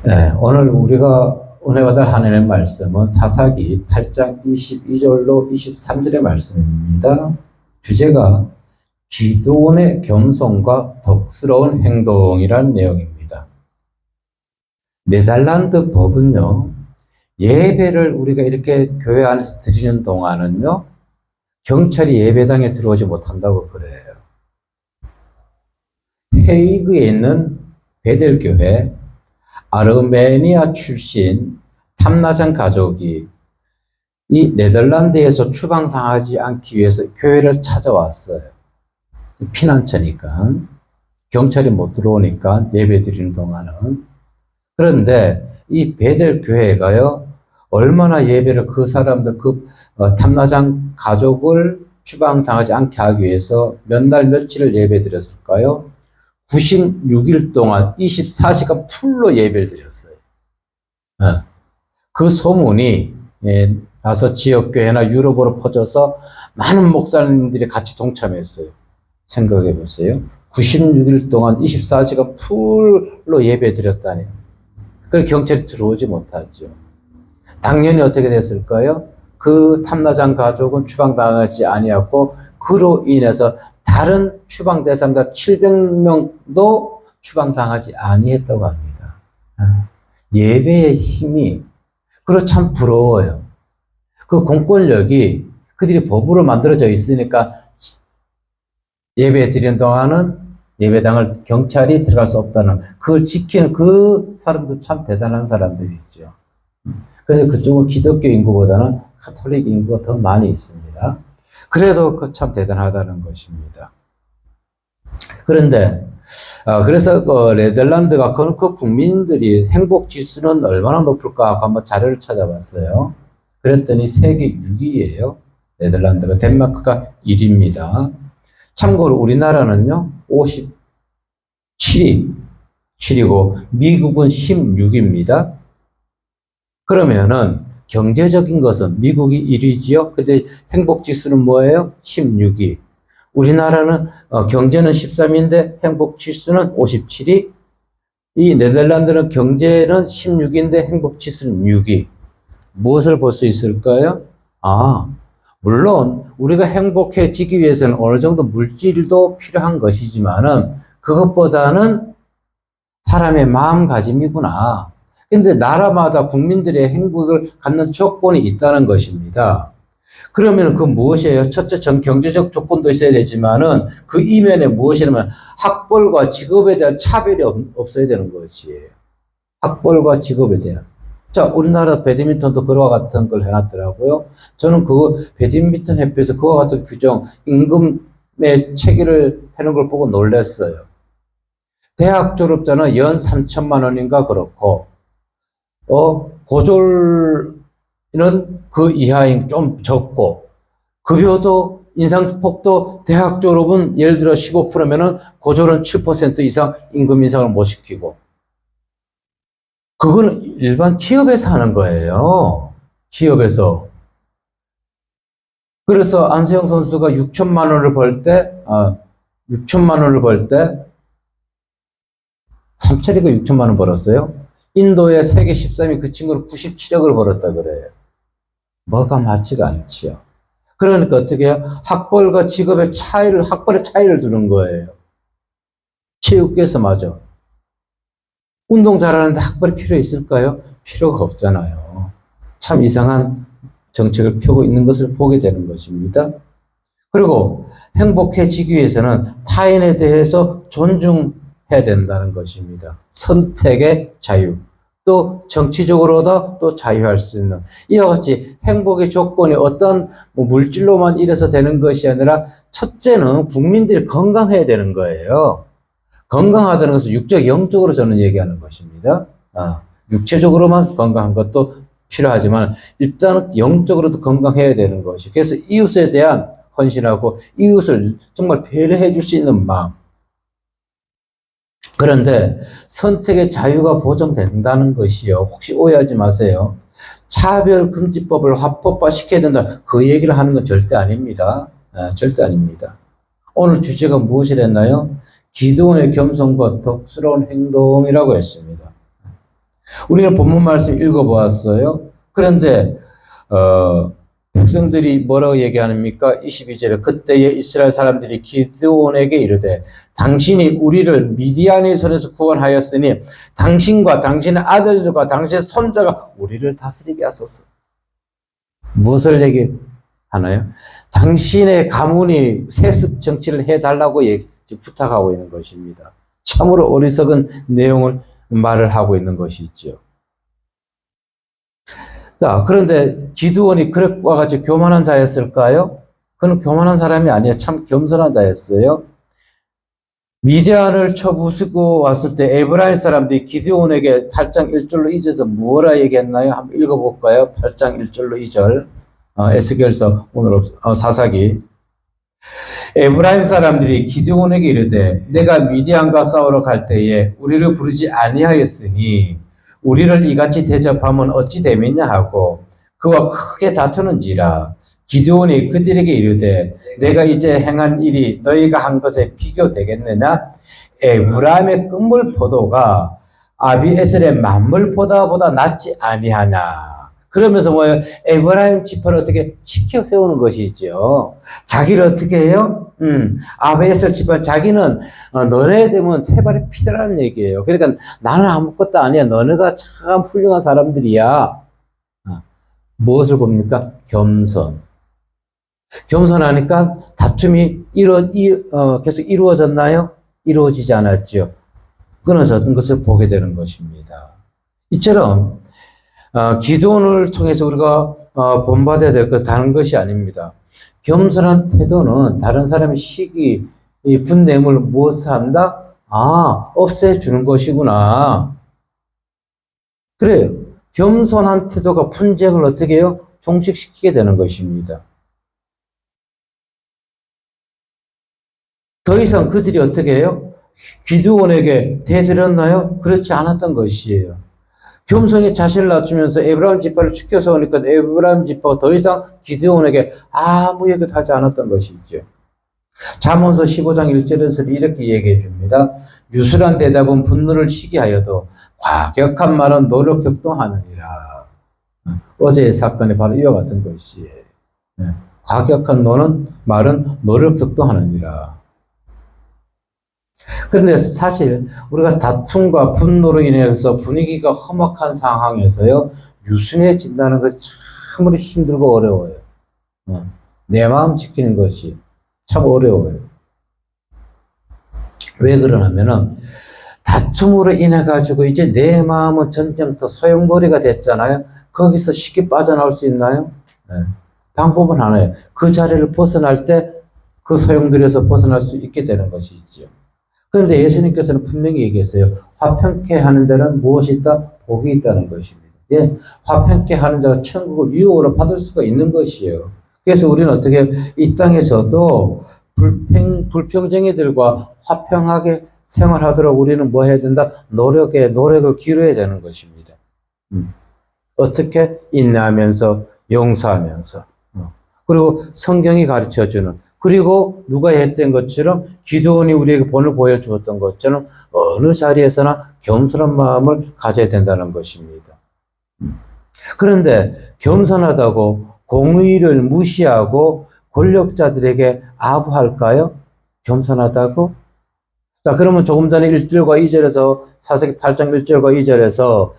네, 오늘 우리가 은혜 받을 하나님의 말씀은 사사기 8장 22절로 23절의 말씀입니다. 주제가 기드온의 겸손과 덕스러운 행동이란 내용입니다. 네덜란드 법은요, 예배를 우리가 이렇게 교회 안에서 드리는 동안은요, 경찰이 예배당에 들어오지 못한다고 그래요. 헤이그에 있는 베델교회, 아르메니아 출신 탐나장 가족이 이 네덜란드에서 추방당하지 않기 위해서 교회를 찾아왔어요. 피난처니까. 경찰이 못 들어오니까 예배 드리는 동안은. 그런데 이 베델 교회가요, 얼마나 예배를 그 사람들, 탐나장 가족을 추방당하지 않게 하기 위해서 몇 날 며칠을 예배 드렸을까요? 96일 동안 24시간 풀로 예배를 드렸어요. 그 소문이 다섯 지역교회나 유럽으로 퍼져서 많은 목사님들이 같이 동참했어요. 생각해 보세요. 96일 동안 24시간 풀로 예배 드렸다니. 그래서 경찰이 들어오지 못하죠. 당연히 어떻게 됐을까요? 그 탐나장 가족은 추방당하지 아니었고, 그로 인해서 다른 추방 대상자 700명도 추방당하지 아니했다고 합니다. 예배의 힘이, 그거 참 부러워요. 그 공권력이 그들이 법으로 만들어져 있으니까 예배 드리는 동안은 예배당을 경찰이 들어갈 수 없다는, 그걸 지키는 그 사람도 참 대단한 사람들이죠. 그래서 그쪽은 기독교 인구보다는 가톨릭 인구가 더 많이 있습니다. 그래도 그 참 대단하다는 것입니다. 그런데 그래서 네덜란드가 그 국민들이 행복 지수는 얼마나 높을까 하고 한번 자료를 찾아봤어요. 그랬더니 세계 6위예요. 네덜란드가. 덴마크가 1위입니다. 참고로 우리나라는요 57위고 미국은 16위입니다. 그러면은 경제적인 것은 미국이 1위지요. 근데 행복지수는 뭐예요? 16위. 우리나라는 경제는 13위인데 행복지수는 57위. 이 네덜란드는 경제는 16위인데 행복지수는 6위. 무엇을 볼 수 있을까요? 물론 우리가 행복해지기 위해서는 어느 정도 물질도 필요한 것이지만은 그것보다는 사람의 마음가짐이구나. 근데 나라마다 국민들의 행복을 갖는 조건이 있다는 것입니다. 그러면 그 무엇이에요? 첫째, 경제적 조건도 있어야 되지만은 그 이면에 무엇이냐면 학벌과 직업에 대한 차별이 없어야 되는 것이에요. 학벌과 직업에 대한. 자, 우리나라 배드민턴도 그와 같은 걸 해놨더라고요. 저는 그 배드민턴 협회에서 그와 같은 규정, 임금의 체계를 해놓은 걸 보고 놀랐어요. 대학 졸업자는 연 3천만 원인가 그렇고, 고졸은 그 이하인 좀 적고, 급여도 인상폭도 대학 졸업은 예를 들어 15%면은 고졸은 7% 이상 임금 인상을 못 시키고, 그건 일반 기업에서 하는 거예요. 기업에서. 그래서 안세영 선수가 6천만 원을 벌 때, 3천이가 6천만 원 벌었어요. 인도의 세계 13위 그 친구는 97억을 벌었다 그래요. 뭐가 맞지가 않지요. 그러니까 어떻게 해요? 학벌과 직업의 차이를, 학벌의 차이를 두는 거예요. 체육계에서 맞아. 운동 잘하는데 학벌이 필요 있을까요? 필요가 없잖아요. 참 이상한 정책을 펴고 있는 것을 보게 되는 것입니다. 그리고 행복해지기 위해서는 타인에 대해서 존중해야 된다는 것입니다. 선택의 자유. 또 정치적으로도 또 자유할 수 있는. 이와 같이 행복의 조건이 어떤 물질로만 이래서 되는 것이 아니라 첫째는 국민들이 건강해야 되는 거예요. 건강하다는 것은 육적, 영적으로 저는 얘기하는 것입니다. 육체적으로만 건강한 것도 필요하지만 일단은 영적으로도 건강해야 되는 것이. 그래서 이웃에 대한 헌신하고 이웃을 정말 배려해 줄 수 있는 마음. 그런데 선택의 자유가 보장된다는 것이요. 혹시 오해하지 마세요. 차별금지법을 합법화시켜야 된다. 그 얘기를 하는 건 절대 아닙니다. 절대 아닙니다. 오늘 주제가 무엇이랬나요? 기드온의 겸손과 덕스러운 행동이라고 했습니다. 우리는 본문 말씀 읽어보았어요. 그런데 백성들이 뭐라고 얘기하십니까? 22절에 그때에 이스라엘 사람들이 기드온에게 이르되 당신이 우리를 미디안의 손에서 구원하였으니 당신과 당신의 아들들과 당신의 손자가 우리를 다스리게 하소서. 무엇을 얘기하나요? 당신의 가문이 세습 정치를 해달라고 부탁하고 있는 것입니다. 참으로 어리석은 내용을 말을 하고 있는 것이죠. 자, 그런데 기드온이 그릇과 같이 교만한 자였을까요? 그는 교만한 사람이 아니에요. 참 겸손한 자였어요. 미디안을 쳐부수고 왔을 때 에브라임 사람들이 기드온에게 8장 1절로 2절에서 뭐라 얘기했나요? 한번 읽어볼까요? 8장 1절로 2절. 에스겔서 오늘 사사기. 에브라임 사람들이 기드온에게 이르되 내가 미디안과 싸우러 갈 때에 우리를 부르지 아니하였으니 우리를 이같이 대접하면 어찌 되겠냐 하고 그와 크게 다투는지라. 기드온이 그들에게 이르되 내가 이제 행한 일이 너희가 한 것에 비교되겠느냐? 에브라임의 끝물 포도가 아비에셀의 만물 포도보다 낫지 아니하냐. 그러면서 뭐예요? 에브라임 지파를 어떻게 치켜 세우는 것이죠. 자기를 어떻게 해요? 아비에셀 지파, 자기는 너네 되면 세 발의 피다라는 얘기예요. 그러니까 나는 아무것도 아니야. 너네가 참 훌륭한 사람들이야. 무엇을 봅니까? 겸손. 겸손하니까 다툼이 계속 이루어졌나요? 이루어지지 않았죠. 끊어졌던 것을 보게 되는 것입니다. 이처럼 기도원을 통해서 우리가 본받아야 될 것 다른 것이 아닙니다. 겸손한 태도는 다른 사람의 시기, 분냄을 무엇을 한다? 없애주는 것이구나. 그래요. 겸손한 태도가 분쟁을 어떻게 해요? 종식시키게 되는 것입니다. 더 이상 그들이 어떻게 해요? 기드온에게 대들었나요? 그렇지 않았던 것이에요. 겸손히 자신을 낮추면서 에브라임 지파를 지켜 세우니까 에브라임 지파가 더 이상 기드온에게 아무 얘기도 하지 않았던 것이죠. 잠언서 15장 1절에서 이렇게 얘기해 줍니다. 유술한 대답은 분노를 시기 하여도 과격한 말은 노력 격동하느니라. 어제의 사건이 바로 이와 같은 것이에요. 과격한 말은 노력 격동하느니라. 그런데 사실 우리가 다툼과 분노로 인해서 분위기가 험악한 상황에서요, 유순해진다는 것이 참으로 힘들고 어려워요. 내 마음 지키는 것이 참 어려워요. 왜 그러냐면은 다툼으로 인해 가지고 이제 내 마음은 점점 더 소용돌이가 됐잖아요. 거기서 쉽게 빠져나올 수 있나요? 방법은 하나예요. 그 자리를 벗어날 때 그 소용돌이에서 벗어날 수 있게 되는 것이 있죠. 그런데 예수님께서는 분명히 얘기했어요. 화평케 하는 자는 무엇이 있다? 복이 있다는 것입니다. 예, 화평케 하는 자가 천국을 유혹으로 받을 수가 있는 것이에요. 그래서 우리는 어떻게 이 땅에서도 불평쟁이들과 화평하게 생활하도록 우리는 뭐 해야 된다? 노력을 기울여야 되는 것입니다. 어떻게? 인내하면서, 용서하면서. 그리고 성경이 가르쳐주는, 그리고 누가 했던 것처럼 기도원이 우리에게 본을 보여주었던 것처럼 어느 자리에서나 겸손한 마음을 가져야 된다는 것입니다. 그런데 겸손하다고 공의를 무시하고 권력자들에게 아부할까요? 겸손하다고? 자, 그러면 조금 전에 1절과 2절에서 사사기 8장 1절과 2절에서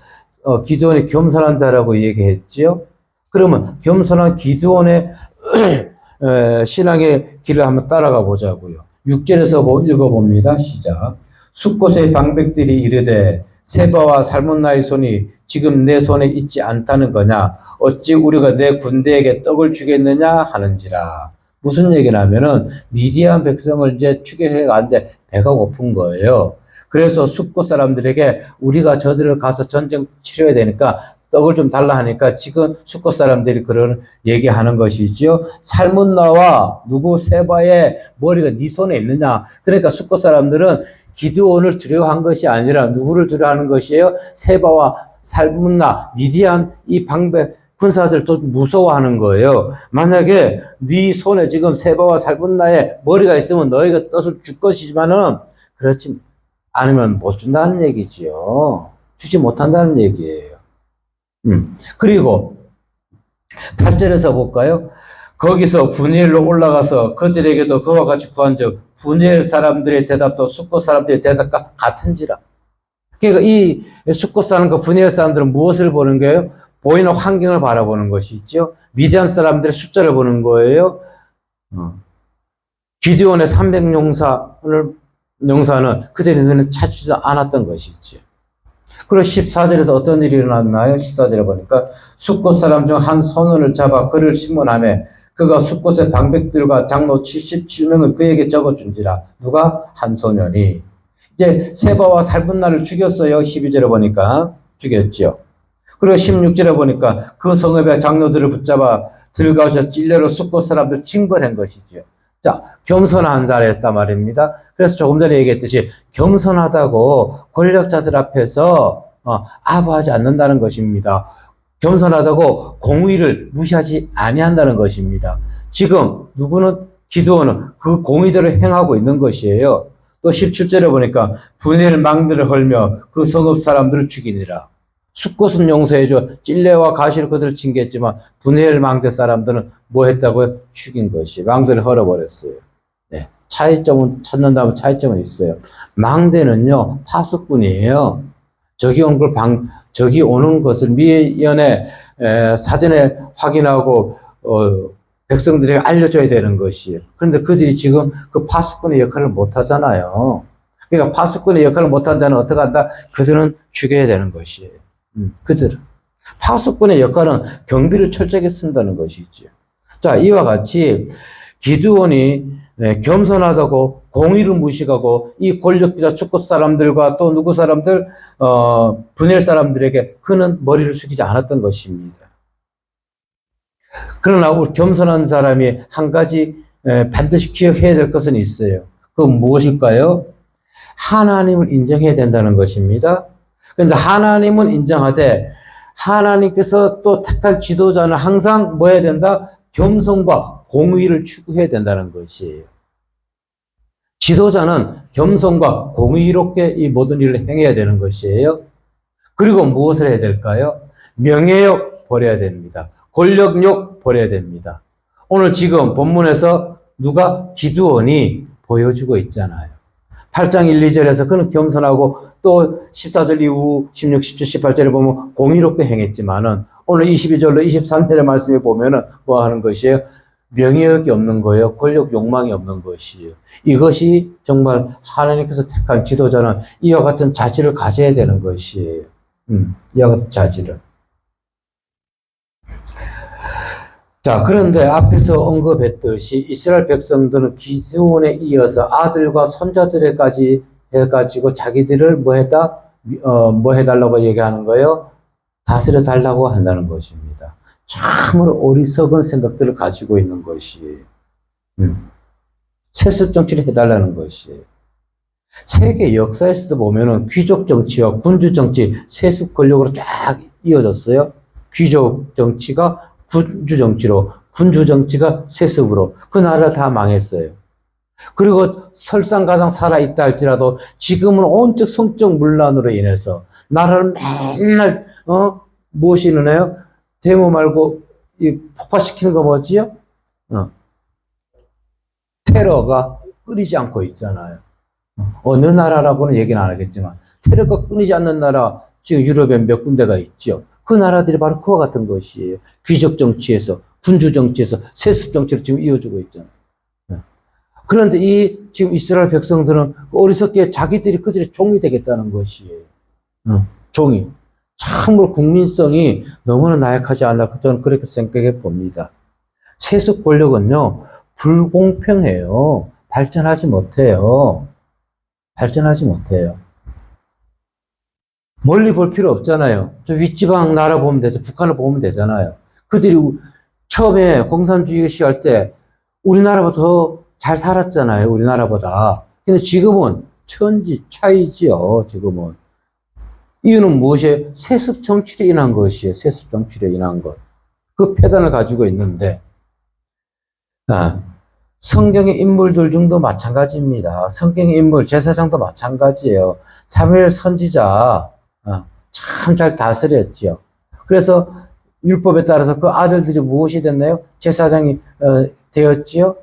기드온이 겸손한 자라고 얘기했지요. 그러면 겸손한 기드온의 신앙의 길을 한번 따라가 보자고요. 6절에서 읽어봅니다. 시작. 숫곳의 방백들이 이르되 세바와 살몬나의 손이 지금 내 손에 있지 않다는 거냐? 어찌 우리가 내 군대에게 떡을 주겠느냐 하는지라. 무슨 얘기냐면은 미디안 백성을 이제 추격해 가는데 배가 고픈 거예요. 그래서 숫곳 사람들에게 우리가 저들을 가서 전쟁 치러야 되니까 떡을 좀 달라 하니까 지금 숫곳 사람들이 그런 얘기하는 것이지요. 살문나와 누구 세바의 머리가 네 손에 있느냐. 그러니까 숫곳 사람들은 기드온을 두려워한 것이 아니라 누구를 두려워하는 것이에요? 세바와 살문나, 미디안 이 방백 군사들 또 무서워하는 거예요. 만약에 네 손에 지금 세바와 살문나의 머리가 있으면 너희가 떡을 줄 것이지만은 그렇지 않으면 못 준다는 얘기지요. 주지 못한다는 얘기예요. 그리고 8절에서 볼까요? 거기서 분이엘로 올라가서 그들에게도 그와 같이 구한즉 분이엘 사람들의 대답도 숫곳 사람들의 대답과 같은지라. 그러니까 이 숫곳 사람과 분이엘 사람들은 무엇을 보는 거예요? 보이는 환경을 바라보는 것이 있죠. 미디안 사람들의 숫자를 보는 거예요. 기드온의 300용사는 그들이 눈에 찾지도 않았던 것이죠. 그리고 14절에서 어떤 일이 일어났나요? 14절에 보니까 숫곳 사람 중 한 소년을 잡아 그를 신문하며 그가 숫곳의 방백들과 장로 77명을 그에게 적어준지라. 누가? 한 소년이. 이제 세바와 살분나를 죽였어요. 12절에 보니까 죽였죠. 그리고 16절에 보니까 그 성읍의 장로들을 붙잡아 들가셔 찔레로 숫곳 사람들 징벌한 것이죠. 자, 겸손한 자였단 말입니다. 그래서 조금 전에 얘기했듯이 겸손하다고 권력자들 앞에서 아부하지 않는다는 것입니다. 겸손하다고 공의를 무시하지 아니한다는 것입니다. 지금 누구는 기드온은 그 공의대로 행하고 있는 것이에요. 또 17절에 보니까 분이엘 망대를 헐며 그 성읍 사람들을 죽이니라. 숫곳은 용서해줘 찔레와 가시로 그들을 징계했지만 분이엘 망대 사람들은 뭐 했다고요? 죽인 것이 망대를 헐어버렸어요. 네. 차이점은 찾는다면 차이점은 있어요. 망대는요 파수꾼이에요. 저기 오는 것을 미연에 사전에 확인하고 백성들에게 알려줘야 되는 것이에요. 그런데 그들이 지금 그 파수꾼의 역할을 못 하잖아요. 그러니까 파수꾼의 역할을 못한 자는 어떻게 한다? 그들은 죽여야 되는 것이에요. 그들은. 파수꾼의 역할은 경비를 철저하게 쓴다는 것이죠. 자, 이와 같이 기드온이 겸손하다고 공의를 무시하고 이 권력비자 축구 사람들과 또 누구 사람들, 분열 사람들에게 그는 머리를 숙이지 않았던 것입니다. 그러나 우리 겸손한 사람이 한 가지 반드시 기억해야 될 것은 있어요. 그건 무엇일까요? 하나님을 인정해야 된다는 것입니다. 그런데 하나님은 인정하되 하나님께서 또 택할 지도자는 항상 뭐 해야 된다? 겸손과 공의를 추구해야 된다는 것이에요. 지도자는 겸손과 공의롭게 이 모든 일을 행해야 되는 것이에요. 그리고 무엇을 해야 될까요? 명예욕 버려야 됩니다. 권력욕 버려야 됩니다. 오늘 지금 본문에서 누가? 기드온이 보여주고 있잖아요. 8장 1, 2절에서 그는 겸손하고 또 14절 이후 16, 17, 18절에 보면 공의롭게 행했지만은 오늘 22절로 23절의 말씀에 보면은 뭐 하는 것이에요? 명예욕이 없는 거예요. 권력 욕망이 없는 것이에요. 이것이 정말 하나님께서 택한 지도자는 이와 같은 자질을 가져야 되는 것이에요. 이와 같은 자질을. 자, 그런데 앞에서 언급했듯이 이스라엘 백성들은 기드온에 이어서 아들과 손자들에까지 해가지고 자기들을 뭐 해달라고 얘기하는 거예요? 다스려 달라고 한다는 것입니다. 참으로 어리석은 생각들을 가지고 있는 것이에요. 세습 정치를 해달라는 것이에요. 세계 역사에서도 보면은 귀족 정치와 군주 정치, 세습 권력으로 쫙 이어졌어요. 귀족 정치가 군주 정치로, 군주 정치가 세습으로 그 나라 다 망했어요. 그리고 설상가상 살아있다 할지라도 지금은 온적 성적 문란으로 인해서 나라를 맨날 무엇이 일어나요? 데모 말고 폭파시키는 거 뭐지요? 테러가 끊이지 않고 있잖아요. 어느 나라라고는 얘기는 안 하겠지만 테러가 끊이지 않는 나라 지금 유럽에 몇 군데가 있죠. 그 나라들이 바로 그와 같은 것이에요. 귀족 정치에서, 군주 정치에서 세습 정치로 지금 이어지고 있잖아요. 그런데 지금 이스라엘 백성들은 어리석게 그들이 종이 되겠다는 것이에요. 종이. 참으로 국민성이 너무나 나약하지 않나, 저는 그렇게 생각해 봅니다. 세습 권력은요, 불공평해요. 발전하지 못해요. 멀리 볼 필요 없잖아요. 저 윗지방 나라 보면 되죠. 북한을 보면 되잖아요. 그들이 처음에 공산주의 시할 때 우리나라보다 더 잘 살았잖아요. 우리나라보다. 근데 지금은 천지 차이지요. 지금은. 이유는 무엇이에요? 세습 정치로 인한 것이에요. 세습 정치로 인한 것. 그 패단을 가지고 있는데, 성경의 인물들 중도 마찬가지입니다. 성경의 인물, 제사장도 마찬가지예요. 사무엘 선지자, 참 잘 다스렸죠. 그래서 율법에 따라서 그 아들들이 무엇이 됐나요? 제사장이 되었지요.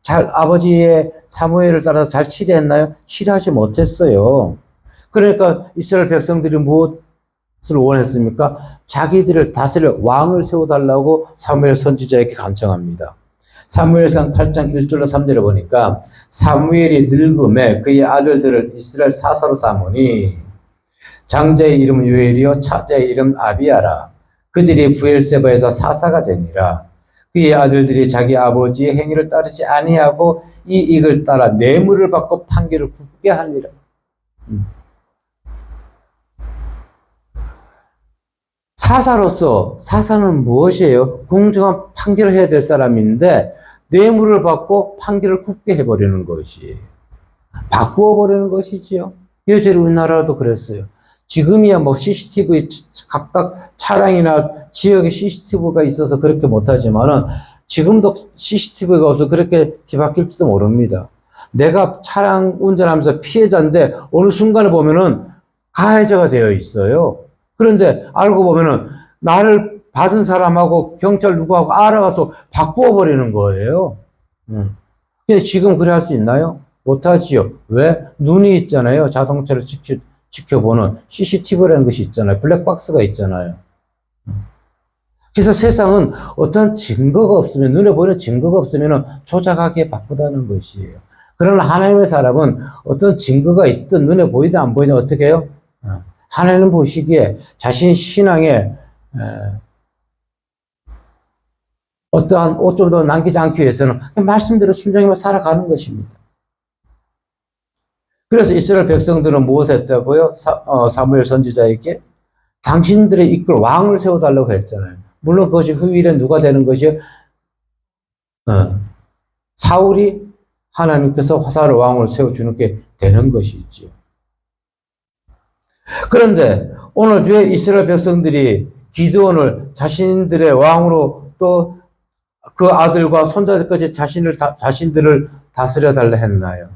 잘 아버지의 사무엘을 따라서 잘 치료했나요? 치료하지 못했어요. 그러니까 이스라엘 백성들이 무엇을 원했습니까? 자기들을 다스릴 왕을 세워달라고 사무엘 선지자에게 간청합니다. 사무엘상 8장 1절로 3절에 보니까 사무엘이 늙음에 그의 아들들을 이스라엘 사사로 삼으니 장자의 이름은 요엘이요 차자의 이름은 아비야라. 그들이 브엘세바에서 사사가 되니라. 그의 아들들이 자기 아버지의 행위를 따르지 아니하고 이 익을 따라 뇌물을 받고 판결을 굽게 하니라. 사사로서 사사는 무엇이에요? 공정한 판결을 해야 될 사람인데 뇌물을 받고 판결을 굽게 해버리는 것이 바꾸어 버리는 것이지요. 여전히 우리나라도 그랬어요. 지금이야 뭐 CCTV 각각 차량이나 지역에 CCTV가 있어서 그렇게 못하지만은 지금도 CCTV가 없어서 그렇게 뒤바뀔지도 모릅니다. 내가 차량 운전하면서 피해자인데 어느 순간에 보면은 가해자가 되어 있어요. 그런데 알고 보면은 나를 받은 사람하고 경찰 누구하고 알아가서 바꾸어 버리는 거예요. 근데 지금 그래 할 수 있나요? 못하지요. 왜? 눈이 있잖아요. 자동차를 지켜보는 CCTV라는 것이 있잖아요. 블랙박스가 있잖아요. 그래서 세상은 어떤 증거가 없으면, 눈에 보이는 증거가 없으면 조작하기에 바쁘다는 것이에요. 그러나 하나님의 사람은 어떤 증거가 있든 눈에 보이든 안 보이든 어떻게 해요? 하나님 보시기에 자신 신앙에 어떠한 오점도 남기지 않기 위해서는 말씀대로 순종하며 살아가는 것입니다. 그래서 이스라엘 백성들은 무엇을 했다고요? 사무엘 선지자에게 당신들의 이끌 왕을 세워달라고 했잖아요. 물론 그것이 후일에 누가 되는 것이요? 사울이 하나님께서 화살을 왕으로 세워주는 게 되는 것이지요. 그런데 오늘 왜 이스라엘 백성들이 기드온을 자신들의 왕으로 또 그 아들과 손자들까지 자신들을 다스려 달라 했나요?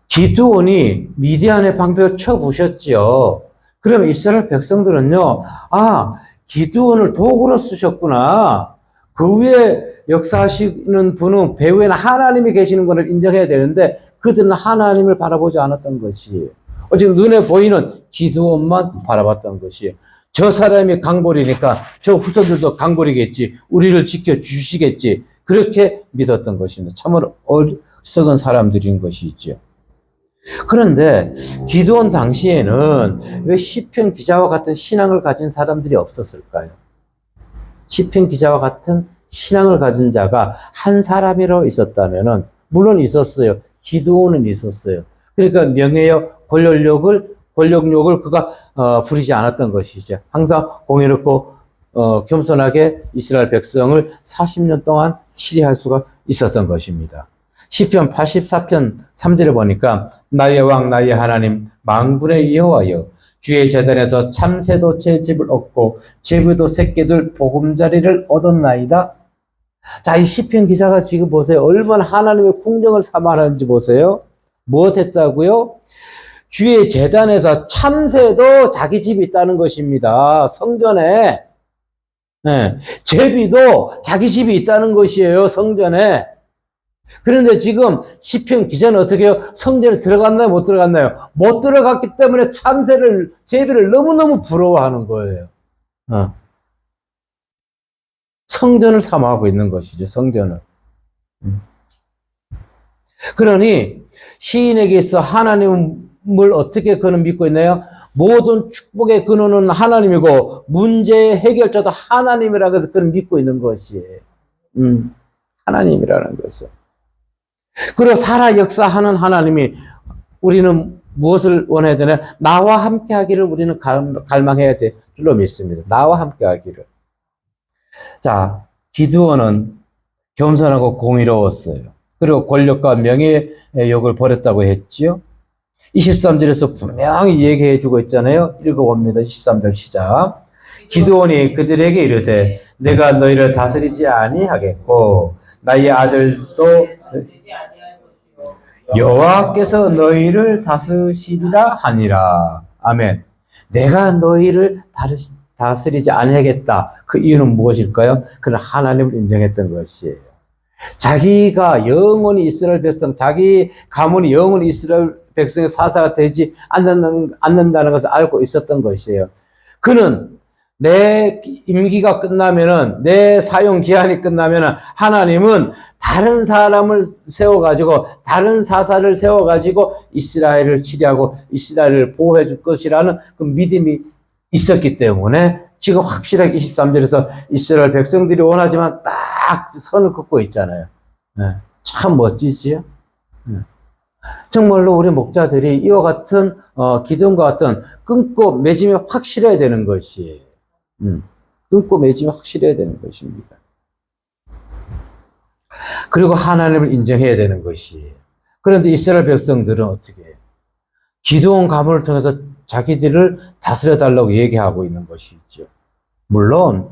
기드온이 미디안의 방벽을 쳐부셨죠. 그러면 이스라엘 백성들은요, 기드온을 도구로 쓰셨구나. 그 위에 역사하시는 분은 배후에는 하나님이 계시는 것을 인정해야 되는데 그들은 하나님을 바라보지 않았던 것이에요. 오직 눈에 보이는 기드온만 바라봤던 것이에요. 저 사람이 강벌이니까 저 후손들도 강벌이겠지. 우리를 지켜주시겠지. 그렇게 믿었던 것입니다. 참으로 어리석은 사람들인 것이죠. 그런데 기드온 당시에는 왜 시편 기자와 같은 신앙을 가진 사람들이 없었을까요? 시편 기자와 같은 신앙을 가진 자가 한 사람이라도 있었다면은 물론 있었어요. 기드온은 있었어요. 그러니까 명예와 권력욕을 그가 부리지 않았던 것이죠. 항상 공의롭고 겸손하게 이스라엘 백성을 40년 동안 치리할 수가 있었던 것입니다. 시편 84편 3절에 보니까 나의 왕 나의 하나님 만군의 여호와여 주의 제단에서 참새도 제 집을 얻고 제비도 새끼들 보금자리를 얻었나이다. 자, 이 시편 기자가 지금 보세요. 얼마나 하나님의 궁정을 삼아하는지 보세요. 무엇 했다고요? 주의 제단에서 참새도 자기 집이 있다는 것입니다. 성전에. 네. 제비도 자기 집이 있다는 것이에요. 성전에. 그런데 지금 시편 기자는 어떻게 해요? 성전에 들어갔나요? 못 들어갔나요? 못 들어갔기 때문에 제비를 너무너무 부러워하는 거예요. 성전을 삼아하고 있는 것이죠. 성전을. 그러니 시인에게 있어 하나님을 어떻게 그는 믿고 있나요? 모든 축복의 근원은 하나님이고 문제의 해결자도 하나님이라고 해서 그는 믿고 있는 것이에요. 하나님이라는 것은. 그리고 살아 역사하는 하나님이 우리는 무엇을 원해야 되나? 나와 함께 하기를 우리는 갈망해야 될 줄로 믿습니다. 나와 함께 하기를. 자, 기드온은 겸손하고 공의로웠어요. 그리고 권력과 명예의 욕을 버렸다고 했지요. 23절에서 분명히 얘기해 주고 있잖아요. 읽어봅니다. 23절 시작. 기드온이 그들에게 이르되 내가 너희를 다스리지 아니하겠고 나의 아들도 여호와께서 너희를 다스리리라 하니라. 아멘. 내가 너희를 다스리지 아니하겠다. 그 이유는 무엇일까요? 그는 하나님을 인정했던 것이에요. 자기가 영원히 이스라엘 백성, 자기 가문이 영원히 이스라엘 백성의 사사가 되지 않는다는 것을 알고 있었던 것이에요. 그는 내 임기가 끝나면은, 내 사용 기한이 끝나면은 하나님은 다른 사람을 세워가지고, 다른 사사를 세워가지고 이스라엘을 치리하고 이스라엘을 보호해 줄 것이라는 그 믿음이 있었기 때문에 지금 확실하게 23절에서 이스라엘 백성들이 원하지만 딱 선을 긋고 있잖아요. 네. 참 멋지지요? 네. 정말로 우리 목자들이 이와 같은 기도와 같은 끊고 맺음이 확실해야 되는 것이에요. 끊고 맺음이 확실해야 되는 것입니다. 그리고 하나님을 인정해야 되는 것이에요. 그런데 이스라엘 백성들은 어떻게 해요? 기드온 가문을 통해서 자기들을 다스려달라고 얘기하고 있는 것이죠. 물론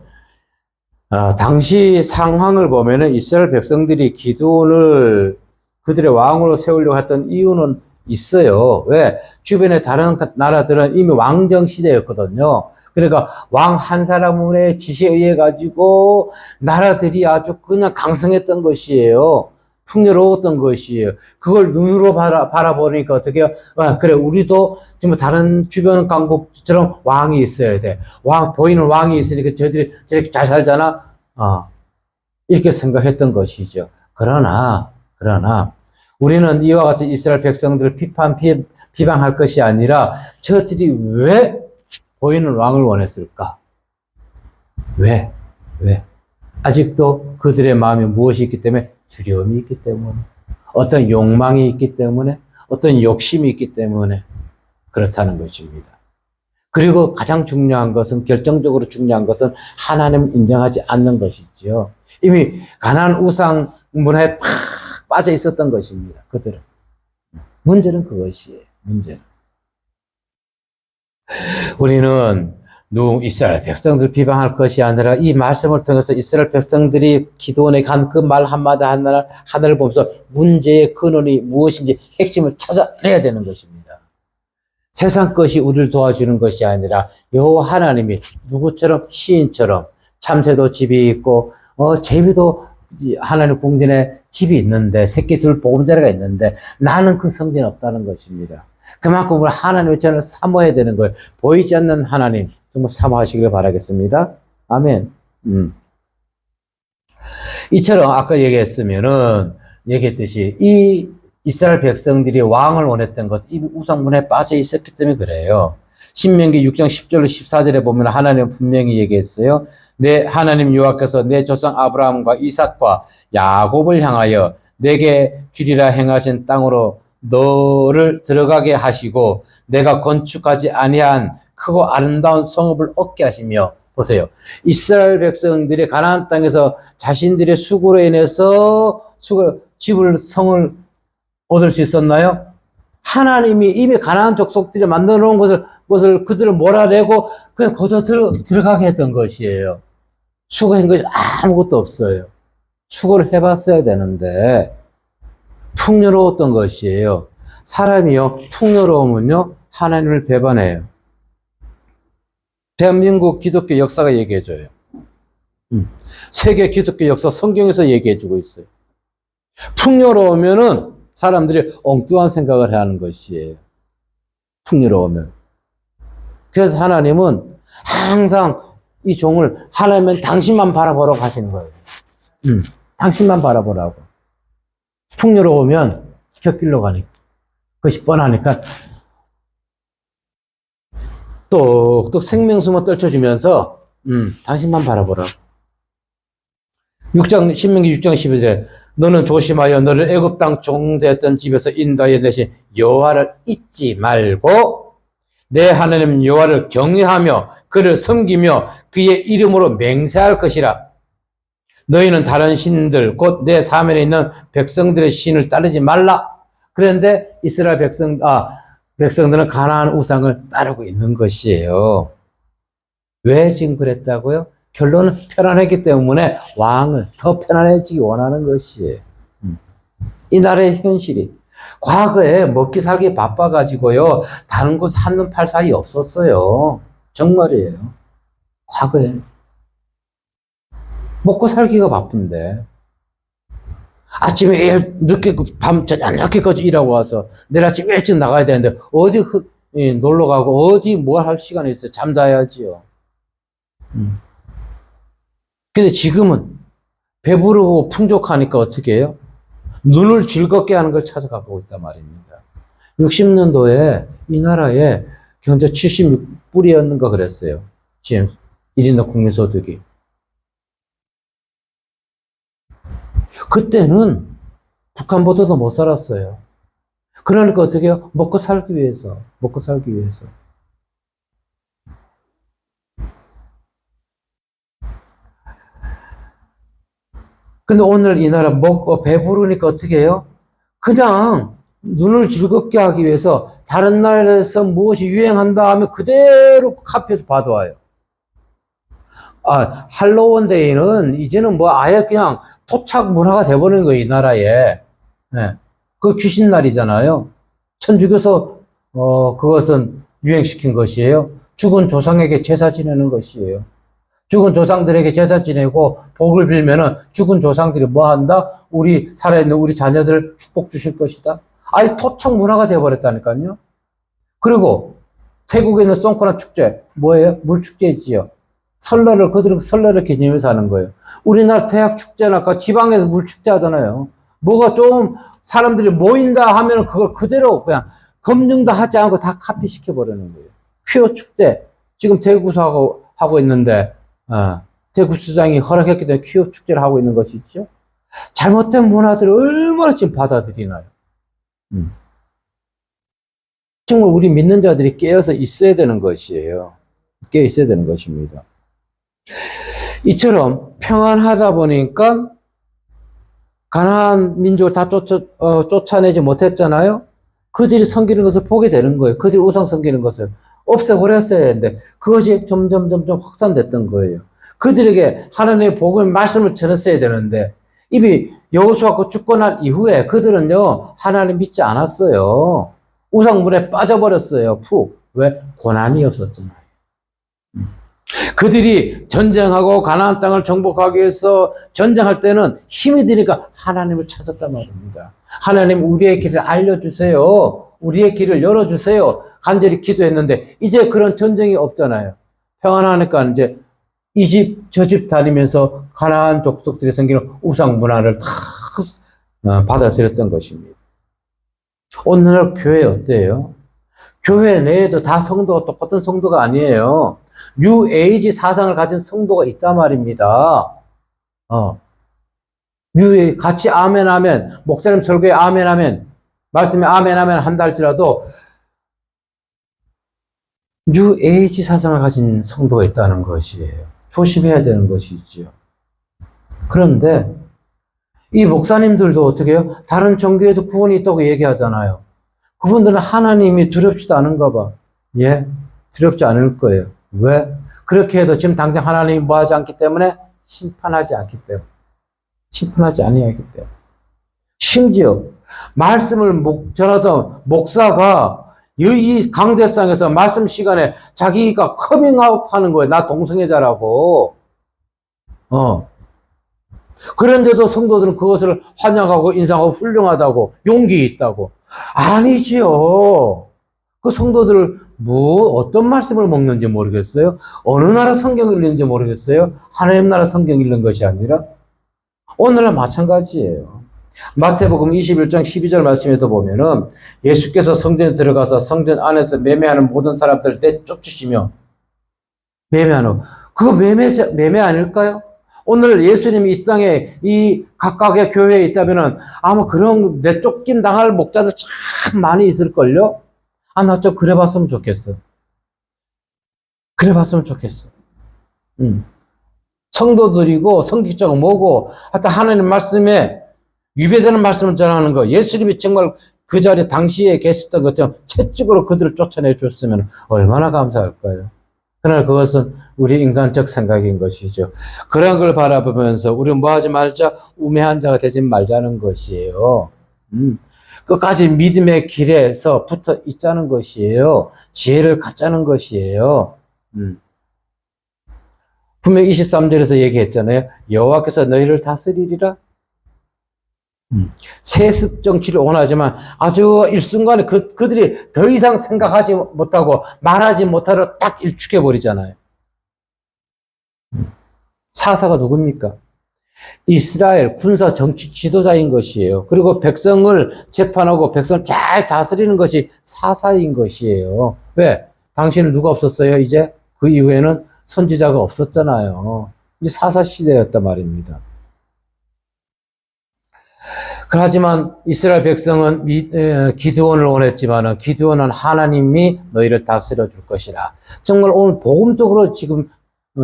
당시 상황을 보면은 이스라엘 백성들이 기드온을 그들의 왕으로 세우려고 했던 이유는 있어요. 왜? 주변의 다른 나라들은 이미 왕정 시대였거든요. 그러니까 왕 한 사람의 지시에 의해 가지고 나라들이 아주 그냥 강성했던 것이에요. 풍요로웠던 것이에요. 그걸 눈으로 바라보니까 어떻게 해요? 그래, 우리도 지금 다른 주변 강국처럼 왕이 있어야 돼. 보이는 왕이 있으니까 저희들이 저렇게 잘 살잖아. 이렇게 생각했던 것이죠. 그러나, 우리는 이와 같은 이스라엘 백성들을 비방할 것이 아니라 저들이 왜 보이는 왕을 원했을까? 왜? 아직도 그들의 마음에 무엇이 있기 때문에? 두려움이 있기 때문에, 어떤 욕망이 있기 때문에, 어떤 욕심이 있기 때문에 그렇다는 것입니다. 그리고 가장 중요한 것은, 결정적으로 중요한 것은 하나님을 인정하지 않는 것이지요. 이미 가나안 우상 문화에 팍 빠져 있었던 것입니다. 그들은. 문제는 그것이에요. 문제는. 우리는 이스라엘 백성들 비방할 것이 아니라 이 말씀을 통해서 이스라엘 백성들이 기도원에 간 그 말 한마디 하나를 보면서 문제의 근원이 무엇인지 핵심을 찾아내야 되는 것입니다. 세상 것이 우리를 도와주는 것이 아니라 여호와 하나님이 누구처럼 시인처럼 참새도 집이 있고 제비도 하나님 궁전에 집이 있는데 새끼 둘 보금자리가 있는데 나는 그 성전이 없다는 것입니다. 그만큼 우리 하나님의 전을 사모해야 되는 거예요. 보이지 않는 하나님 정말 사모하시기를 바라겠습니다. 아멘. 이처럼 아까 얘기했듯이 이 이스라엘 백성들이 왕을 원했던 것은 이 우상문화에 빠져 있었기 때문에 그래요. 신명기 6장 10절로 14절에 보면 하나님은 분명히 얘기했어요. 내 하나님 여호와께서 내 조상 아브라함과 이삭과 야곱을 향하여 내게 주리라 행하신 땅으로 너를 들어가게 하시고 내가 건축하지 아니한 크고 아름다운 성읍을 얻게 하시며, 보세요. 이스라엘 백성들이 가나안 땅에서 자신들의 수고로 인해서 성을 얻을 수 있었나요? 하나님이 이미 가나안 족속들이 만들어 놓은 것을 그들을 몰아내고 그냥 거저 들어가게 했던 것이에요. 수고한 것이 아무것도 없어요. 수고를 해봤어야 되는데 풍요로웠던 것이에요. 사람이요, 풍요로우면요, 하나님을 배반해요. 대한민국 기독교 역사가 얘기해줘요. 세계 기독교 역사 성경에서 얘기해주고 있어요. 풍요로우면은 사람들이 엉뚱한 생각을 하는 것이에요. 풍요로우면. 그래서 하나님은 항상 이 종을, 하나님은 당신만 바라보라고 하시는 거예요. 당신만 바라보라고. 풍요로우면 곁길로 가니까. 그것이 뻔하니까 똑똑 생명수만 떨쳐주면서 당신만 바라보라고. 신명기 6장 11절에 너는 조심하여 너를 애굽 땅 종되었던 집에서 인도하여 내신 여호와를 잊지 말고 내 하나님 여호와를 경외하며 그를 섬기며 그의 이름으로 맹세할 것이라. 너희는 다른 신들 곧 내 사면에 있는 백성들의 신을 따르지 말라. 그런데 이스라엘 백성들은 가나안 우상을 따르고 있는 것이에요. 왜 지금 그랬다고요? 결론은 편안했기 때문에 왕을 더 편안해지기 원하는 것이에요. 이 나라의 현실이 과거에 먹기 살기 바빠가지고요. 다른 곳 한눈 팔 사이 없었어요. 정말이에요. 과거에. 먹고 살기가 바쁜데. 아침에 늦게, 밤, 저녁까지 일하고 와서 내일 아침 일찍 나가야 되는데, 어디 놀러 가고, 어디 뭘 할 시간이 있어요. 잠자야지요. 근데 지금은 배부르고 풍족하니까 어떻게 해요? 눈을 즐겁게 하는 걸 찾아가고 있단 말입니다. 60년도에 이 나라에 경제 76불이었는가 그랬어요. 지금 1인당 국민소득이. 그때는 북한보다도 못 살았어요. 그러니까 어떻게 해요? 먹고 살기 위해서. 근데 오늘 이 나라 먹고 배부르니까 어떻게 해요? 그냥 눈을 즐겁게 하기 위해서 다른 나라에서 무엇이 유행한다 하면 그대로 카피해서 받아와요. 할로윈데이는 이제는 뭐 아예 그냥 토착 문화가 돼버리는 거예요, 이 나라에. 네. 그 귀신날이잖아요. 천주교에서, 그것은 유행시킨 것이에요. 죽은 조상에게 제사 지내는 것이에요. 죽은 조상들에게 제사 지내고 복을 빌면은 죽은 조상들이 뭐 한다? 우리 살아있는 우리 자녀들 축복 주실 것이다. 아예 토착 문화가 돼버렸다니까요. 그리고 태국에 있는 송크란 축제, 뭐예요? 물축제지요. 그들은 설날을 개념해서 하는 거예요. 우리나라 대학 축제나 아까 지방에서 물축제 하잖아요. 뭐가 좀 사람들이 모인다 하면 그걸 그대로 그냥 검증도 하지 않고 다 카피시켜버리는 거예요. 퀴어 축제. 지금 대구에서 하고 있는데, 대구시장이 허락했기 때문에 퀴어 축제를 하고 있는 것이 있죠. 잘못된 문화들을 얼마나 지금 받아들이나요? 정말 우리 믿는 자들이 깨어서 있어야 되는 것이에요. 깨어 있어야 되는 것입니다. 이처럼 평안하다 보니까 가나안 민족을 다 쫓아내지 못했잖아요. 그들이 섬기는 것을 보게 되는 거예요. 그들이 우상 섬기는 것을 없애버렸어야 했는데 그것이 점점 확산됐던 거예요. 그들에게 하나님의 복음의 말씀을 전했어야 되는데 이미 여호수아가 죽고 난 이후에 그들은요 하나님 믿지 않았어요. 우상물에 빠져버렸어요. 푹. 왜? 고난이 없었잖아요. 그들이 전쟁하고 가나안 땅을 정복하기 위해서 전쟁할 때는 힘이 드니까 하나님을 찾았단 말입니다. 하나님 우리의 길을 알려주세요. 우리의 길을 열어주세요. 간절히 기도했는데 이제 그런 전쟁이 없잖아요. 평안하니까 이제 이 집 저 집 다니면서 가나안 족속들이 생기는 우상 문화를 다 받아들였던 것입니다. 오늘날 교회 어때요? 교회 내에도 다 성도가 똑같은 성도가 아니에요. 뉴에이지 사상을 가진 성도가 있단 말입니다. 같이 아멘 아멘, 목사님 설교에 아멘 아멘, 말씀에 아멘 아멘 한다 할지라도 뉴에이지 사상을 가진 성도가 있다는 것이에요. 조심해야 되는 것이죠. 그런데 이 목사님들도 어떻게 해요? 다른 종교에도 구원이 있다고 얘기하잖아요. 그분들은 하나님이 두렵지도 않은가 봐. 예, 두렵지 않을 거예요. 왜? 그렇게 해도 지금 당장 하나님이 뭐 하지 않기 때문에 심판하지 않기 때문에. 심판하지 아니하기 때문에. 심지어 말씀을 전하던 목사가 이 강대상에서 말씀 시간에 자기가 커밍아웃 하는 거예요. 나 동성애자라고. 그런데도 성도들은 그것을 환영하고 인상하고 훌륭하다고, 용기 있다고. 아니지요. 그 성도들을 어떤 말씀을 먹는지 모르겠어요. 어느 나라 성경을 읽는지 모르겠어요. 하나님 나라 성경 읽는 것이 아니라 오늘날 마찬가지예요. 마태복음 21장 12절 말씀에도 보면은 예수께서 성전에 들어가서 성전 안에서 매매하는 모든 사람들을 내쫓으시며 매매하는 그거 매매 아닐까요? 오늘 예수님이 이 땅에 이 각각의 교회에 있다면은 아마 그런 내쫓김 당할 목자들 참 많이 있을걸요? 나 좀 그래봤으면 좋겠어. 그래봤으면 좋겠어. 성도들이고 성격적으로 뭐고 하여튼 하나님 말씀에 위배되는 말씀을 전하는 거. 예수님이 정말 그 자리에 당시에 계셨던 것처럼 채찍으로 그들을 쫓아내 줬으면 얼마나 감사할까요? 그러나 그것은 우리 인간적 생각인 것이죠. 그런 걸 바라보면서 우리 뭐 하지 말자, 우매한 자가 되지 말자는 것이에요. 끝까지 믿음의 길에서 붙어 있자는 것이에요. 지혜를 갖자는 것이에요. 분명 23절에서 얘기했잖아요. 여호와께서 너희를 다스리리라. 세습 정치를 원하지만 아주 일순간에 그들이 더 이상 생각하지 못하고 말하지 못하러 딱 일축해 버리잖아요. 사사가 누굽니까? 이스라엘 군사 정치 지도자인 것이에요. 그리고 백성을 재판하고 백성을 잘 다스리는 것이 사사인 것이에요. 왜? 당시에는 누가 없었어요? 이제 그 이후에는 선지자가 없었잖아요. 이제 사사 시대였단 말입니다. 하지만 이스라엘 백성은 기드온을 원했지만은 기드온은 하나님이 너희를 다스려 줄 것이라. 정말 오늘 복음적으로 지금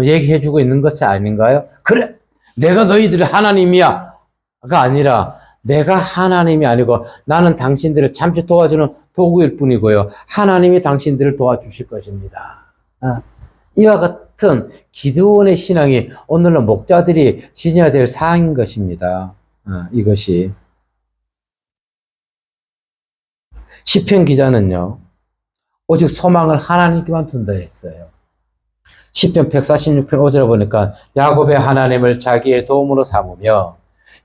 얘기해 주고 있는 것이 아닌가요? 그래, 내가 너희들의 하나님이야 가 아니라 내가 하나님이 아니고 나는 당신들을 잠시 도와주는 도구일 뿐이고요. 하나님이 당신들을 도와주실 것입니다. 이와 같은 기드온의 신앙이 오늘날 목자들이 지녀야 될 사항인 것입니다. 이것이. 시편 기자는요, 오직 소망을 하나님께만 둔다 했어요. 시편 146편 5절에 보니까 야곱의 하나님을 자기의 도움으로 삼으며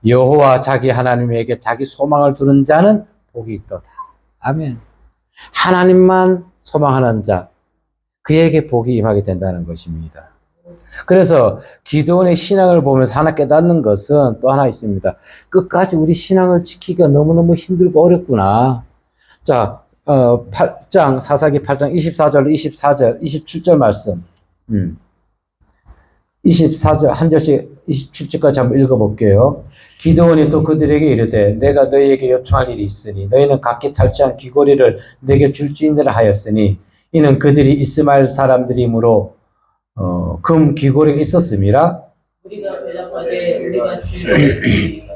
여호와 자기 하나님에게 자기 소망을 두는 자는 복이 있도다. 아멘. 하나님만 소망하는 자, 그에게 복이 임하게 된다는 것입니다. 그래서 기드온의 신앙을 보면서 하나 깨닫는 것은 또 하나 있습니다. 끝까지 우리 신앙을 지키기가 너무너무 힘들고 어렵구나. 자, 8장, 사사기 8장 24절, 24절, 27절 말씀. 24절, 한 절씩 27절까지 한번 읽어볼게요. 기드온이 또 그들에게 이르되 내가 너희에게 요청할 일이 있으니 너희는 각기 탈취한 귀고리를 내게 줄지니라 하였으니 이는 그들이 이스마엘 사람들이므로 금 귀고리가 있었음이라. 우리가 대답하되 우리가 질문을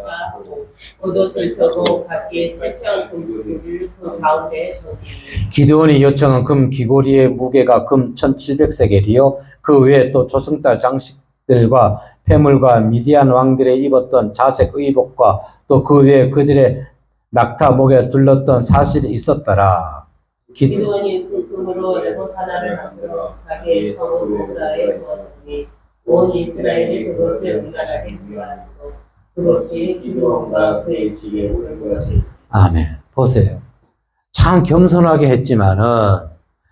겉옷을 펴고 각기 탈취한 금귀고리를 그 가운데 던지니. 기드온이 요청한 금 귀고리의 무게가 금 1700세겔이요 그 외에 또 조승달 장식들과 폐물과 미디안 왕들의 입었던 자색 의복과 또 그 외에 그들의 낙타 목에 둘렀던 사실이 있었더라. 기드온이 그 금으로 에봇 하나를 만들어 자기의 성읍 모브라에 두었으니 온 이스라엘이 그것을 문안하게 구하고 그것이 기드온과 그의 집에 오른 것이. 아멘. 보세요. 참 겸손하게 했지만은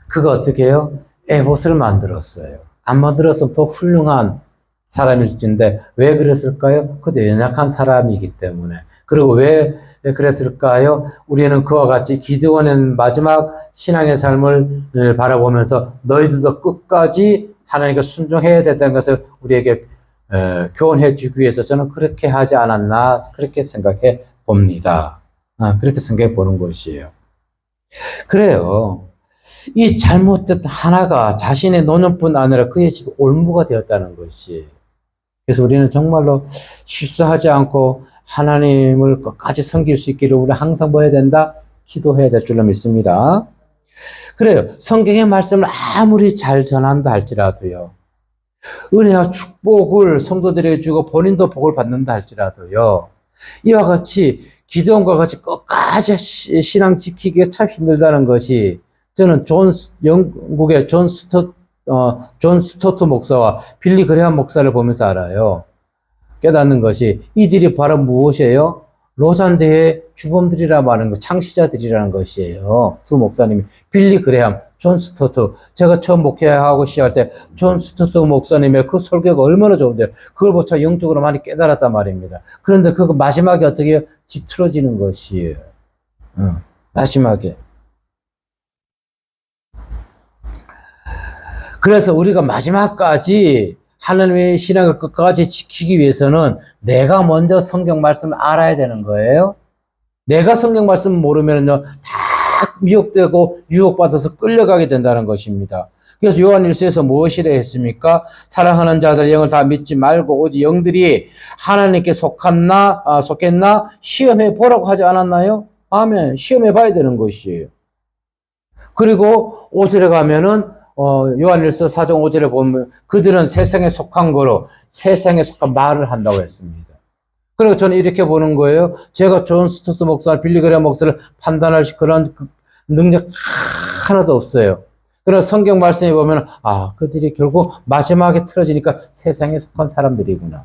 그가 어떻게 해요? 에봇을 만들었어요. 안 만들었으면 더 훌륭한 사람일진데 왜 그랬을까요? 그도 연약한 사람이기 때문에. 그리고 왜 그랬을까요? 우리는 그와 같이 기드온의 마지막 신앙의 삶을 바라보면서 너희들도 끝까지 하나님께 순종해야 된다는 것을 우리에게 교훈해 주기 위해서 저는 그렇게 하지 않았나 그렇게 생각해 봅니다. 그렇게 생각해 보는 것이에요. 그래요. 이 잘못된 하나가 자신의 노년뿐 아니라 그의 집 올무가 되었다는 것이. 그래서 우리는 정말로 실수하지 않고 하나님을 끝까지 섬길 수 있기를 우리 항상 뭐 해야 된다? 기도해야 될 줄로 믿습니다. 그래요. 성경의 말씀을 아무리 잘 전한다 할지라도요. 은혜와 축복을 성도들에게 주고 본인도 복을 받는다 할지라도요. 이와 같이 기드온과 같이 끝까지 신앙 지키기가 참 힘들다는 것이 저는 영국의 존 스토트 목사와 빌리 그레함 목사를 보면서 알아요. 깨닫는 것이 이들이 바로 무엇이에요? 로잔대의 주범들이라 말하는 것, 창시자들이라는 것이에요. 두 목사님이 빌리 그레함, 존 스토트. 제가 처음 목회하고 시작할 때 존 스토트 목사님의 그 설교가 얼마나 좋은데요. 그걸 보자 영적으로 많이 깨달았단 말입니다. 그런데 그거 마지막에 어떻게 해요? 뒤틀어지는 것이에요. 마지막에. 그래서 우리가 마지막까지 하나님의 신앙을 끝까지 지키기 위해서는 내가 먼저 성경 말씀을 알아야 되는 거예요. 내가 성경 말씀을 모르면요, 다 미혹되고 유혹받아서 끌려가게 된다는 것입니다. 그래서 요한 1서에서 무엇이라 했습니까? 사랑하는 자들 영을 다 믿지 말고 오직 영들이 하나님께 속했나 시험해 보라고 하지 않았나요? 아멘. 시험해 봐야 되는 것이에요. 그리고 5절에 가면은 요한일서 4장 5절에 보면 그들은 세상에 속한 거로 세상에 속한 말을 한다고 했습니다. 그리고 저는 이렇게 보는 거예요. 제가 존 스토트 목사, 빌리 그레이엄 목사를 판단할 그런 능력 하나도 없어요. 그러나 성경 말씀에 보면, 아, 그들이 결국 마지막에 틀어지니까 세상에 속한 사람들이구나.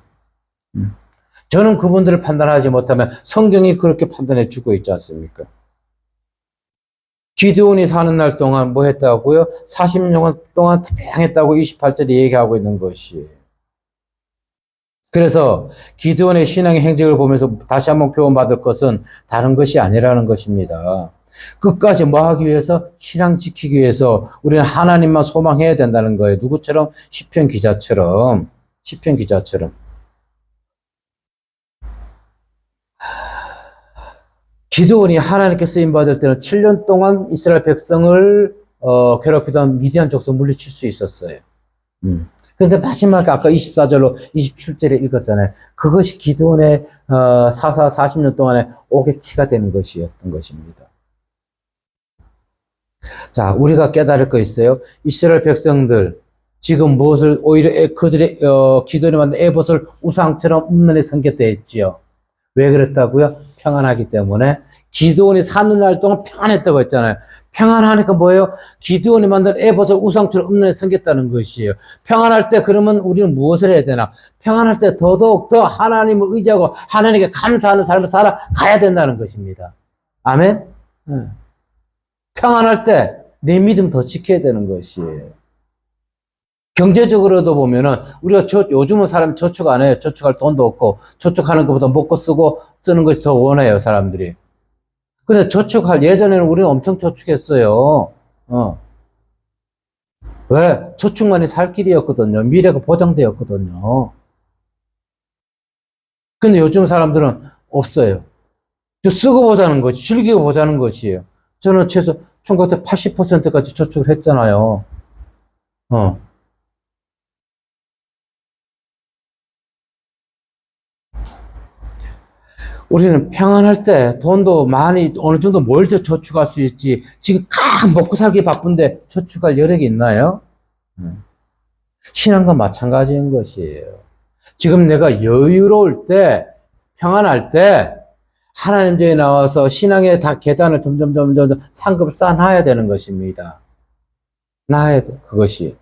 저는 그분들을 판단하지 못하면 성경이 그렇게 판단해 주고 있지 않습니까? 기드온이 사는 날 동안 뭐 했다고요? 40년 동안 투병했다고 28절에 얘기하고 있는 것이에요. 그래서 기드온의 신앙의 행적을 보면서 다시 한번 교훈받을 것은 다른 것이 아니라는 것입니다. 끝까지 뭐 하기 위해서? 신앙 지키기 위해서 우리는 하나님만 소망해야 된다는 거예요. 누구처럼? 시편 기자처럼. 기드온이 하나님께 쓰임받을 때는 7년 동안 이스라엘 백성을 괴롭히던 미디안 족속 물리칠 수 있었어요. 그런데 마지막에 아까 24절로 27절에 읽었잖아요. 그것이 기드온의 사사 40년 동안의 옥의 티가 되는 것이었던 것입니다. 자, 우리가 깨달을 거 있어요. 이스라엘 백성들 지금 무엇을 오히려 그들의 기드온이 만든 에봇을 우상처럼 음란에 섬겼다 했지요. 왜 그랬다고요? 평안하기 때문에. 기드온이 사는 날 동안 평안했다고 했잖아요. 평안하니까 뭐예요? 기드온이 만든 에봇을 우상처럼 음란에 섬겼다는 것이에요. 평안할 때 그러면 우리는 무엇을 해야 되나? 평안할 때 더더욱 더 하나님을 의지하고 하나님께 감사하는 삶을 살아가야 된다는 것입니다. 아멘? 평안할 때 내 믿음 더 지켜야 되는 것이에요. 경제적으로도 보면은 우리가 요즘은 사람 저축 안 해요. 저축할 돈도 없고 저축하는 것보다 먹고 쓰는 것이 더 원해요, 사람들이. 근데 예전에는 우리는 엄청 저축했어요. 왜? 저축만이 살 길이었거든요. 미래가 보장되었거든요. 근데 요즘 사람들은 없어요. 쓰고 보자는 거지, 즐기고 보자는 것이에요. 저는 최소 1980%까지 저축을 했잖아요. 우리는 평안할 때 돈도 많이 어느 정도 뭘 저축할 수 있지. 지금 먹고 살기 바쁜데 저축할 여력이 있나요? 신앙과 마찬가지인 것이에요. 지금 내가 여유로울 때, 평안할 때 하나님 전에 나와서 신앙의 계단을 점점 상급을 쌓아놔야 되는 것입니다. 놔야 돼, 그것이.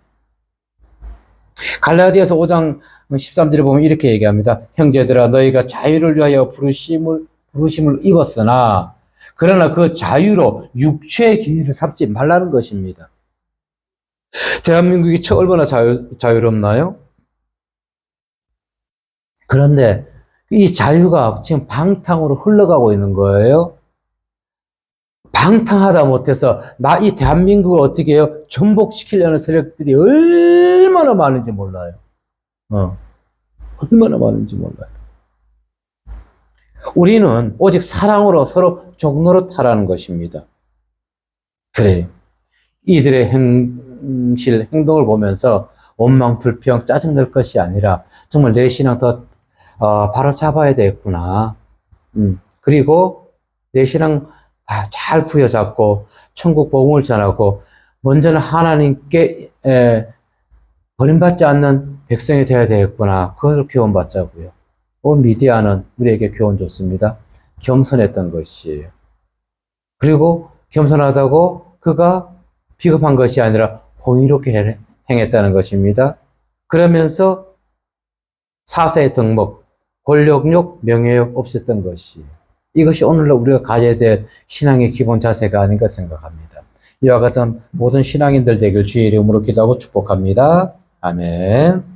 갈라디아서 5장 13절에 보면 이렇게 얘기합니다. 형제들아, 너희가 자유를 위하여 부르심을 입었으나 그러나 그 자유로 육체의 기준을 삼지 말라는 것입니다. 대한민국이 얼마나 자유롭나요? 그런데 이 자유가 지금 방탕으로 흘러가고 있는 거예요. 방탕하다 못해서 이 대한민국을 어떻게 해요? 전복시키려는 세력들이 얼마나 많은지 몰라요. 얼마나 많은지 몰라요. 우리는 오직 사랑으로 서로 종노릇하라는 것입니다. 그래요. 이들의 행동을 보면서 원망, 불평, 짜증낼 것이 아니라 정말 내 신앙 더 바로 잡아야 되겠구나. 그리고 내 신앙 잘 부여잡고 천국 복음을 전하고 먼저는 하나님께 버림받지 않는 백성이 되어야 되겠구나. 그것을 교훈받자고요. 미디아는 우리에게 교훈 줬습니다. 겸손했던 것이에요. 그리고 겸손하다고 그가 비겁한 것이 아니라 공의롭게 행했다는 것입니다. 그러면서 사세의 덕목, 권력욕, 명예욕 없었던 것이에요. 이것이 오늘날 우리가 가져야 될 신앙의 기본 자세가 아닌가 생각합니다. 이와 같은 모든 신앙인들 되길 주의 이름으로 기도하고 축복합니다. 아멘.